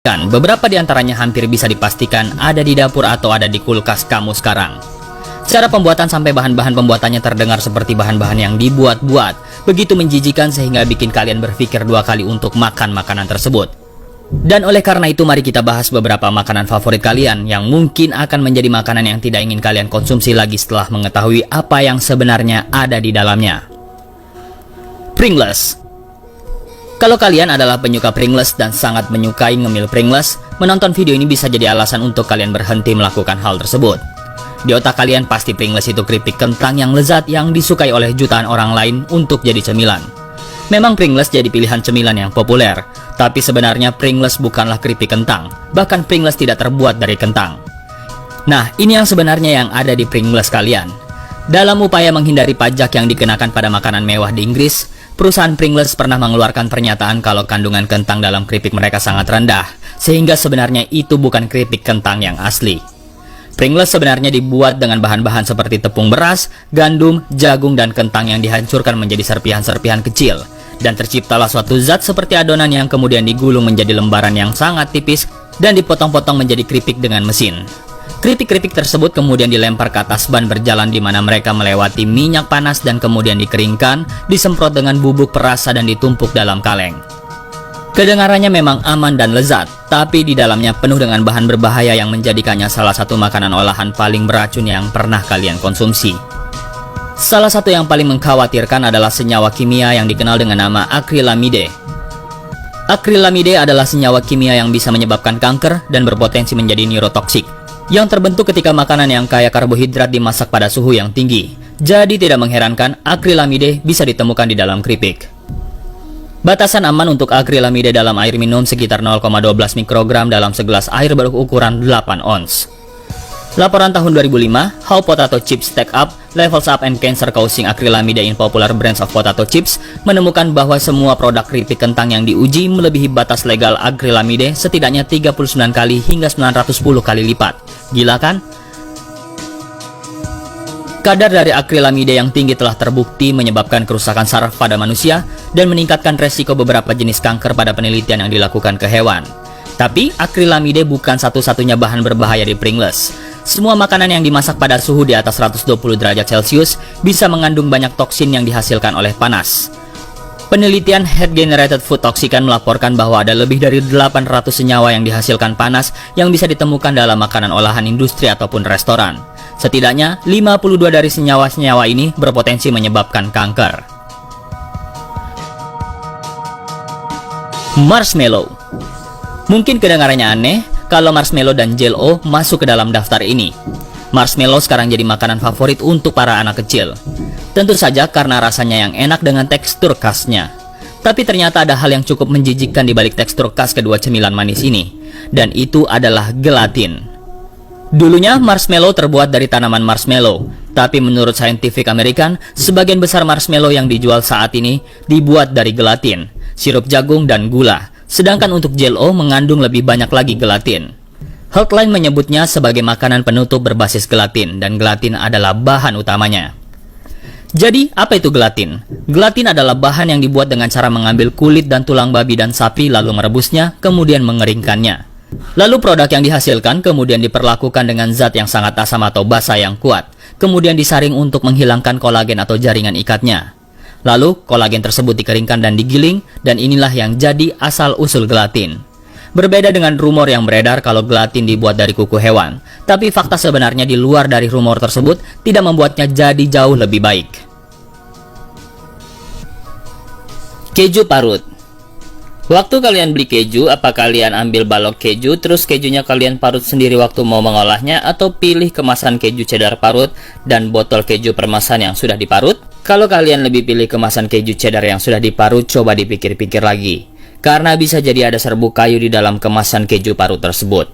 Beberapa di antaranya hampir bisa dipastikan ada di dapur atau ada di kulkas kamu sekarang. Cara pembuatan sampai bahan-bahan pembuatannya terdengar seperti bahan-bahan yang dibuat-buat, begitu menjijikan sehingga bikin kalian berpikir dua kali untuk makan makanan tersebut. Dan oleh karena itu mari kita bahas beberapa makanan favorit kalian yang mungkin akan menjadi makanan yang tidak ingin kalian konsumsi lagi setelah mengetahui apa yang sebenarnya ada di dalamnya. Pringles. Kalau kalian adalah penyuka Pringles dan sangat menyukai ngemil Pringles, menonton video ini bisa jadi alasan untuk kalian berhenti melakukan hal tersebut. Di otak kalian pasti Pringles itu keripik kentang yang lezat yang disukai oleh jutaan orang lain untuk jadi cemilan. Memang Pringles jadi pilihan cemilan yang populer, tapi sebenarnya Pringles bukanlah keripik kentang, bahkan Pringles tidak terbuat dari kentang. Nah, ini yang sebenarnya yang ada di Pringles kalian. Dalam upaya menghindari pajak yang dikenakan pada makanan mewah di Inggris, perusahaan Pringles pernah mengeluarkan pernyataan kalau kandungan kentang dalam keripik mereka sangat rendah, sehingga sebenarnya itu bukan keripik kentang yang asli. Pringles sebenarnya dibuat dengan bahan-bahan seperti tepung beras, gandum, jagung, dan kentang yang dihancurkan menjadi serpihan-serpihan kecil. Dan terciptalah suatu zat seperti adonan yang kemudian digulung menjadi lembaran yang sangat tipis dan dipotong-potong menjadi keripik dengan mesin. Keripik-keripik tersebut kemudian dilempar ke atas ban berjalan di mana mereka melewati minyak panas dan kemudian dikeringkan, disemprot dengan bubuk perasa dan ditumpuk dalam kaleng. Kedengarannya memang aman dan lezat, tapi di dalamnya penuh dengan bahan berbahaya yang menjadikannya salah satu makanan olahan paling beracun yang pernah kalian konsumsi. Salah satu yang paling mengkhawatirkan adalah senyawa kimia yang dikenal dengan nama akrilamide. Akrilamide adalah senyawa kimia yang bisa menyebabkan kanker dan berpotensi menjadi neurotoksik, yang terbentuk ketika makanan yang kaya karbohidrat dimasak pada suhu yang tinggi. Jadi tidak mengherankan akrilamide bisa ditemukan di dalam keripik. Batasan aman untuk akrilamide dalam air minum sekitar 0,12 mikrogram dalam segelas air berukuran 8 ons. Laporan tahun 2005, How Potato Chips Stack Up, Levels Up and Cancer Causing Acrylamide in Popular Brands of Potato Chips menemukan bahwa semua produk keripik kentang yang diuji melebihi batas legal akrilamide setidaknya 39 kali hingga 910 kali lipat. Gila kan? Kadar dari akrilamide yang tinggi telah terbukti menyebabkan kerusakan saraf pada manusia dan meningkatkan resiko beberapa jenis kanker pada penelitian yang dilakukan ke hewan. Tapi akrilamide bukan satu-satunya bahan berbahaya di Pringles. Semua makanan yang dimasak pada suhu di atas 120 derajat Celcius bisa mengandung banyak toksin yang dihasilkan oleh panas. Penelitian Head Generated Food Toxicant melaporkan bahwa ada lebih dari 800 senyawa yang dihasilkan panas yang bisa ditemukan dalam makanan olahan industri ataupun restoran. Setidaknya 52 dari senyawa-senyawa ini berpotensi menyebabkan kanker. Marshmallow. Mungkin kedengarannya aneh kalau marshmallow dan Jell-O masuk ke dalam daftar ini. Marshmallow sekarang jadi makanan favorit untuk para anak kecil. Tentu saja karena rasanya yang enak dengan tekstur khasnya. Tapi ternyata ada hal yang cukup menjijikkan di balik tekstur khas kedua cemilan manis ini, dan itu adalah gelatin. Dulunya marshmallow terbuat dari tanaman marshmallow, tapi menurut Scientific American, sebagian besar marshmallow yang dijual saat ini dibuat dari gelatin, sirup jagung, dan gula. Sedangkan untuk Jell-O mengandung lebih banyak lagi gelatin. Healthline menyebutnya sebagai makanan penutup berbasis gelatin, dan gelatin adalah bahan utamanya. Jadi, apa itu gelatin? Gelatin adalah bahan yang dibuat dengan cara mengambil kulit dan tulang babi dan sapi lalu merebusnya, kemudian mengeringkannya. Lalu produk yang dihasilkan kemudian diperlakukan dengan zat yang sangat asam atau basa yang kuat, kemudian disaring untuk menghilangkan kolagen atau jaringan ikatnya. Lalu kolagen tersebut dikeringkan dan digiling, dan inilah yang jadi asal-usul gelatin. Berbeda dengan rumor yang beredar kalau gelatin dibuat dari kuku hewan, tapi fakta sebenarnya di luar dari rumor tersebut tidak membuatnya jadi jauh lebih baik. Keju parut. Waktu kalian beli keju, apa kalian ambil balok keju terus kejunya kalian parut sendiri waktu mau mengolahnya, atau pilih kemasan keju cheddar parut dan botol keju permasan yang sudah diparut? Kalau kalian lebih pilih kemasan keju cheddar yang sudah diparut, coba dipikir-pikir lagi. Karena bisa jadi ada serbuk kayu di dalam kemasan keju parut tersebut.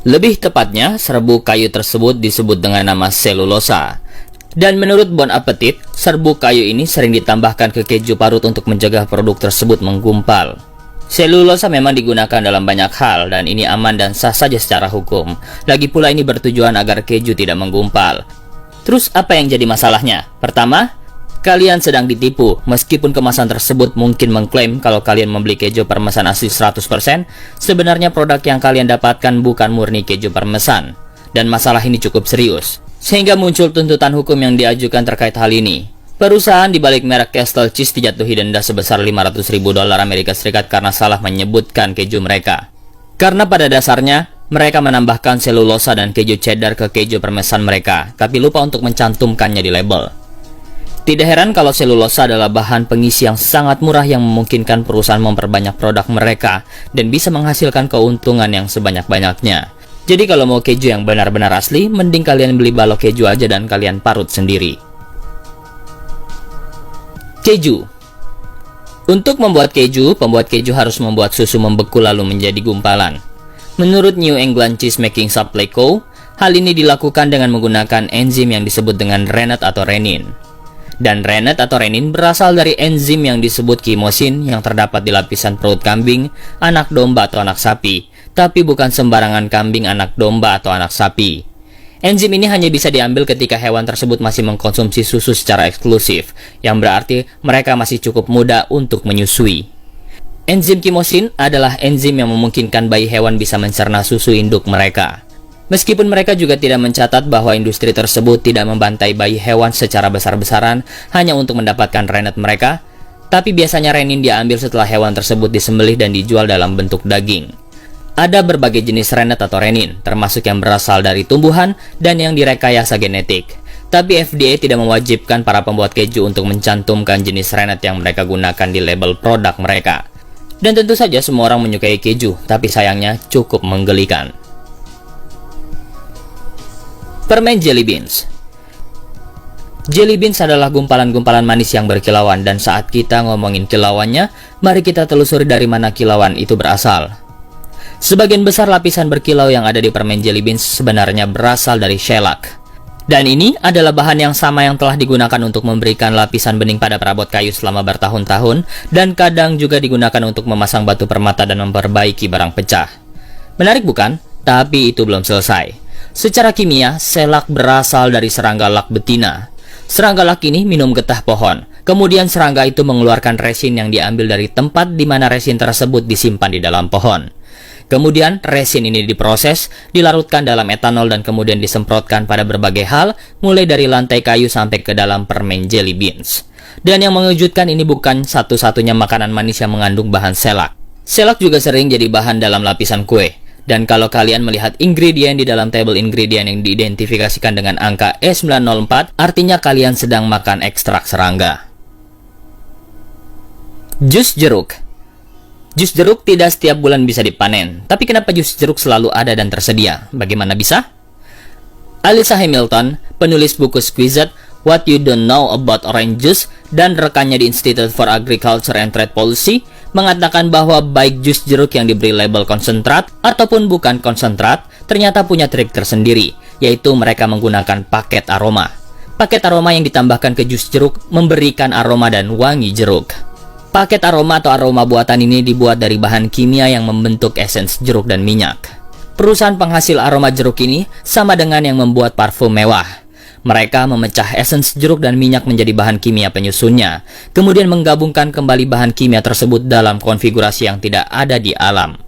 Lebih tepatnya, serbuk kayu tersebut disebut dengan nama selulosa. Dan menurut Bon Appetit, serbuk kayu ini sering ditambahkan ke keju parut untuk mencegah produk tersebut menggumpal. Selulosa memang digunakan dalam banyak hal dan ini aman dan sah saja secara hukum. Lagi pula ini bertujuan agar keju tidak menggumpal. Terus apa yang jadi masalahnya? Pertama, Kalian sedang ditipu. Meskipun kemasan tersebut mungkin mengklaim kalau kalian membeli keju parmesan asli 100%, sebenarnya produk yang kalian dapatkan bukan murni keju parmesan. Dan masalah ini cukup serius, sehingga muncul tuntutan hukum yang diajukan terkait hal ini. Perusahaan di balik merek Castle Cheese dijatuhi denda sebesar 500.000 dolar Amerika Serikat karena salah menyebutkan keju mereka. Karena pada dasarnya, mereka menambahkan selulosa dan keju cheddar ke keju parmesan mereka, tapi lupa untuk mencantumkannya di label. Tidak heran kalau selulosa adalah bahan pengisi yang sangat murah yang memungkinkan perusahaan memperbanyak produk mereka dan bisa menghasilkan keuntungan yang sebanyak-banyaknya. Jadi kalau mau keju yang benar-benar asli, mending kalian beli balok keju aja dan kalian parut sendiri. Keju. Untuk membuat keju, pembuat keju harus membuat susu membeku lalu menjadi gumpalan. Menurut New England Cheese Making Supply Co., hal ini dilakukan dengan menggunakan enzim yang disebut dengan rennet atau renin. Dan rennet atau renin berasal dari enzim yang disebut chymosin yang terdapat di lapisan perut kambing, anak domba atau anak sapi, tapi bukan sembarangan kambing, anak domba atau anak sapi. Enzim ini hanya bisa diambil ketika hewan tersebut masih mengkonsumsi susu secara eksklusif, yang berarti mereka masih cukup muda untuk menyusui. Enzim chymosin adalah enzim yang memungkinkan bayi hewan bisa mencerna susu induk mereka. Meskipun mereka juga tidak mencatat bahwa industri tersebut tidak membantai bayi hewan secara besar-besaran hanya untuk mendapatkan rennet mereka, tapi biasanya renin diambil setelah hewan tersebut disembelih dan dijual dalam bentuk daging. Ada berbagai jenis rennet atau renin, termasuk yang berasal dari tumbuhan dan yang direkayasa genetik. Tapi FDA tidak mewajibkan para pembuat keju untuk mencantumkan jenis rennet yang mereka gunakan di label produk mereka. Dan tentu saja semua orang menyukai keju, tapi sayangnya cukup menggelikan. Permen jelly beans. Jelly beans adalah gumpalan-gumpalan manis yang berkilauan, dan saat kita ngomongin kilauannya, mari kita telusuri dari mana kilauan itu berasal. Sebagian besar lapisan berkilau yang ada di permen jelly beans sebenarnya berasal dari shellac. Dan ini adalah bahan yang sama yang telah digunakan untuk memberikan lapisan bening pada perabot kayu selama bertahun-tahun, dan kadang juga digunakan untuk memasang batu permata dan memperbaiki barang pecah. Menarik bukan? Tapi itu belum selesai. Secara kimia, shellac berasal dari serangga lak betina. Serangga lak ini minum getah pohon. Kemudian serangga itu mengeluarkan resin yang diambil dari tempat di mana resin tersebut disimpan di dalam pohon. Kemudian resin ini diproses, dilarutkan dalam etanol dan kemudian disemprotkan pada berbagai hal, mulai dari lantai kayu sampai ke dalam permen jelly beans. Dan yang mengejutkan, ini bukan satu-satunya makanan manis yang mengandung bahan shellac. Shellac juga sering jadi bahan dalam lapisan kue. Dan kalau kalian melihat ingredient di dalam tabel ingredient yang diidentifikasikan dengan angka E904, artinya kalian sedang makan ekstrak serangga. Jus jeruk. Jus jeruk tidak setiap bulan bisa dipanen. Tapi kenapa jus jeruk selalu ada dan tersedia? Bagaimana bisa? Alyssa Hamilton, penulis buku Squeezed, What You Don't Know About Orange Juice, dan rekannya di Institute for Agriculture and Trade Policy, mengatakan bahwa baik jus jeruk yang diberi label konsentrat ataupun bukan konsentrat, ternyata punya trik tersendiri, yaitu mereka menggunakan paket aroma. Paket aroma yang ditambahkan ke jus jeruk memberikan aroma dan wangi jeruk. Paket aroma atau aroma buatan ini dibuat dari bahan kimia yang membentuk esens jeruk dan minyak. Perusahaan penghasil aroma jeruk ini sama dengan yang membuat parfum mewah. Mereka memecah esens jeruk dan minyak menjadi bahan kimia penyusunnya, kemudian menggabungkan kembali bahan kimia tersebut dalam konfigurasi yang tidak ada di alam.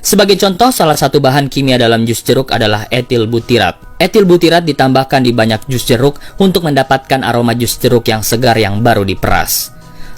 Sebagai contoh, salah satu bahan kimia dalam jus jeruk adalah etil butirat. Etil butirat ditambahkan di banyak jus jeruk untuk mendapatkan aroma jus jeruk yang segar yang baru diperas.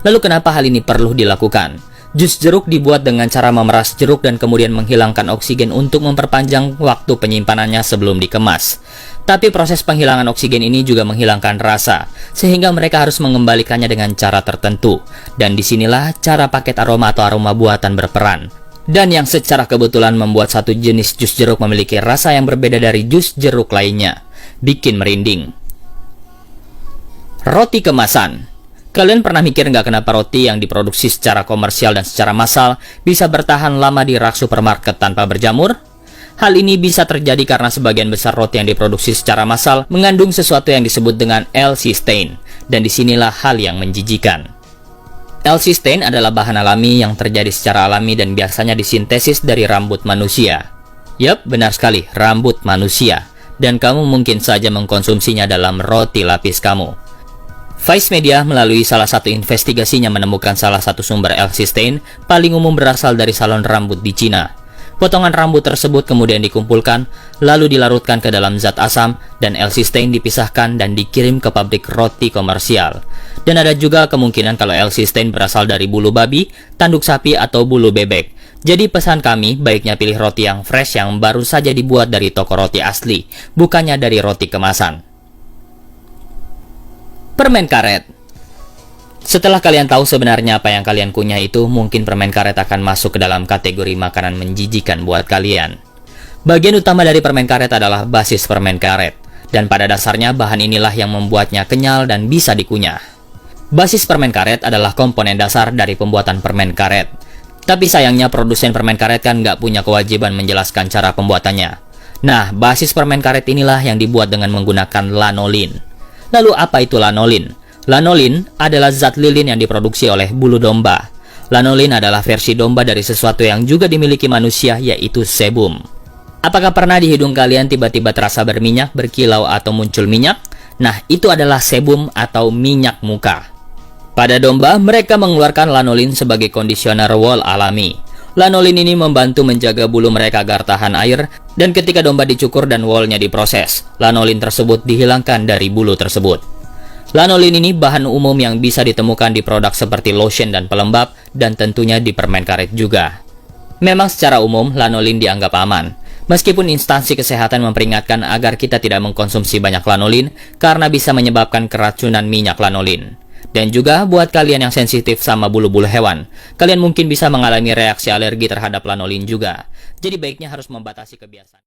Lalu kenapa hal ini perlu dilakukan? Jus jeruk dibuat dengan cara memeras jeruk dan kemudian menghilangkan oksigen untuk memperpanjang waktu penyimpanannya sebelum dikemas. Tapi proses penghilangan oksigen ini juga menghilangkan rasa, sehingga mereka harus mengembalikannya dengan cara tertentu. Dan disinilah cara paket aroma atau aroma buatan berperan. Dan yang secara kebetulan membuat satu jenis jus jeruk memiliki rasa yang berbeda dari jus jeruk lainnya. Bikin merinding. Roti kemasan. Kalian pernah mikir nggak kenapa roti yang diproduksi secara komersial dan secara massal bisa bertahan lama di rak supermarket tanpa berjamur? Hal ini bisa terjadi karena sebagian besar roti yang diproduksi secara massal mengandung sesuatu yang disebut dengan L-cysteine, dan disinilah hal yang menjijikan. L-cysteine adalah bahan alami yang terjadi secara alami dan biasanya disintesis dari rambut manusia. Yap, benar sekali, rambut manusia. Dan kamu mungkin saja mengkonsumsinya dalam roti lapis kamu. Vice Media melalui salah satu investigasinya menemukan salah satu sumber L-cysteine paling umum berasal dari salon rambut di Cina. Potongan rambut tersebut kemudian dikumpulkan, lalu dilarutkan ke dalam zat asam, dan L-cysteine dipisahkan dan dikirim ke pabrik roti komersial. Dan ada juga kemungkinan kalau L-cysteine berasal dari bulu babi, tanduk sapi, atau bulu bebek. Jadi pesan kami, baiknya pilih roti yang fresh yang baru saja dibuat dari toko roti asli, bukannya dari roti kemasan. Permen karet. Setelah kalian tahu sebenarnya apa yang kalian kunyah itu, mungkin permen karet akan masuk ke dalam kategori makanan menjijikan buat kalian. Bagian utama dari permen karet adalah basis permen karet, dan pada dasarnya bahan inilah yang membuatnya kenyal dan bisa dikunyah. Basis permen karet adalah komponen dasar dari pembuatan permen karet. Tapi sayangnya produsen permen karet kan nggak punya kewajiban menjelaskan cara pembuatannya. Nah, basis permen karet inilah yang dibuat dengan menggunakan lanolin. Lalu apa itu lanolin? Lanolin adalah zat lilin yang diproduksi oleh bulu domba. Lanolin adalah versi domba dari sesuatu yang juga dimiliki manusia, yaitu sebum. Apakah pernah di hidung kalian tiba-tiba terasa berminyak, berkilau, atau muncul minyak? Nah, itu adalah sebum atau minyak muka. Pada domba, mereka mengeluarkan lanolin sebagai kondisioner wol alami. Lanolin ini membantu menjaga bulu mereka agar tahan air, dan ketika domba dicukur dan wolnya diproses, lanolin tersebut dihilangkan dari bulu tersebut. Lanolin ini bahan umum yang bisa ditemukan di produk seperti lotion dan pelembab, dan tentunya di permen karet juga. Memang secara umum, lanolin dianggap aman. Meskipun instansi kesehatan memperingatkan agar kita tidak mengkonsumsi banyak lanolin, karena bisa menyebabkan keracunan minyak lanolin. Dan juga buat kalian yang sensitif sama bulu-bulu hewan, kalian mungkin bisa mengalami reaksi alergi terhadap lanolin juga. Jadi baiknya harus membatasi kebiasaan.